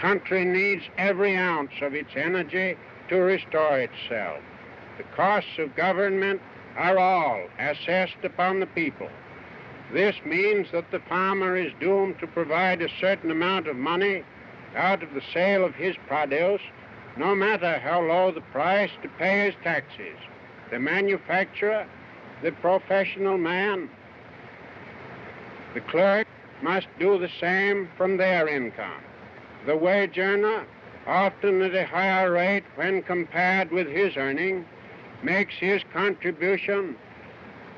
country needs every ounce of its energy to restore itself. The costs of government are all assessed upon the people. This means that the farmer is doomed to provide a certain amount of money out of the sale of his produce, no matter how low the price, to pay his taxes. The manufacturer, the professional man, the clerk must do the same from their income. The wage earner, often at a higher rate when compared with his earning, makes his contribution,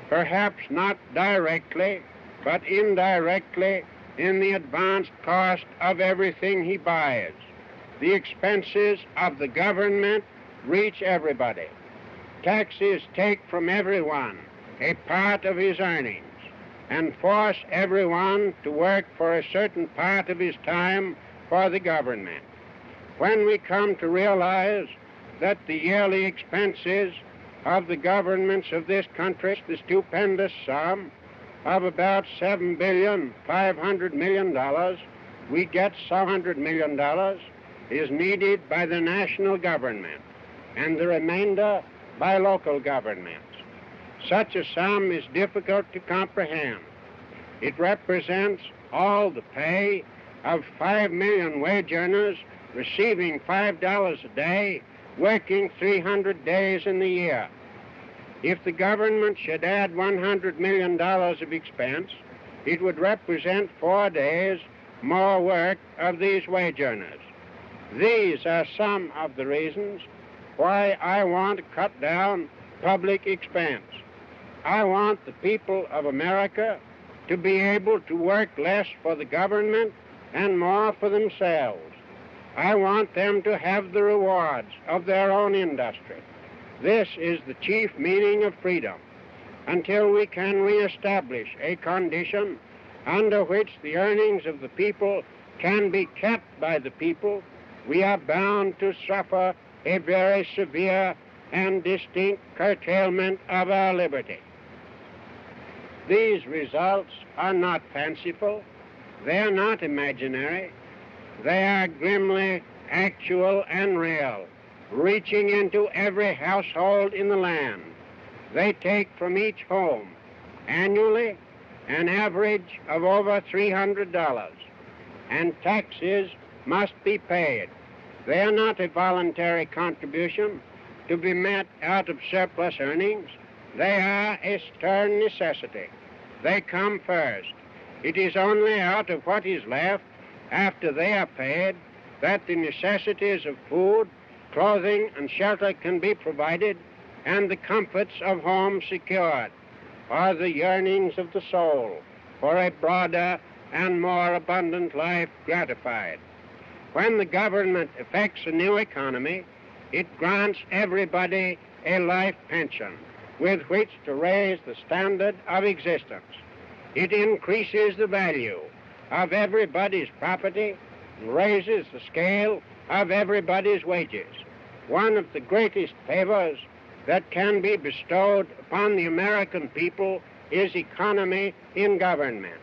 perhaps not directly, but indirectly, in the advanced cost of everything he buys. The expenses of the government reach everybody. Taxes take from everyone a part of his earnings and force everyone to work for a certain part of his time for the government. When we come to realize that the yearly expenses of the governments of this country, the stupendous sum of about $7,500,000,000, we get $700 million is needed by the national government and the remainder by local governments. Such a sum is difficult to comprehend. It represents all the pay of 5 million wage earners receiving $5 a day, working 300 days in the year. If the government should add $100 million of expense, it would represent 4 days more work of these wage earners. These are some of the reasons why I want to cut down public expense. I want the people of America to be able to work less for the government and more for themselves. I want them to have the rewards of their own industry. This is the chief meaning of freedom. Until we can reestablish a condition under which the earnings of the people can be kept by the people, we are bound to suffer a very severe and distinct curtailment of our liberty. These results are not fanciful. They are not imaginary. They are grimly actual and real, reaching into every household in the land. They take from each home annually an average of over $300, and taxes must be paid. They are not a voluntary contribution to be met out of surplus earnings. They are a stern necessity. They come first. It is only out of what is left after they are paid that the necessities of food, clothing, and shelter can be provided, and the comforts of home secured, or the yearnings of the soul for a broader and more abundant life gratified. When the government effects a new economy, it grants everybody a life pension with which to raise the standard of existence. It increases the value of everybody's property and raises the scale of everybody's wages. One of the greatest favors that can be bestowed upon the American people is economy in government.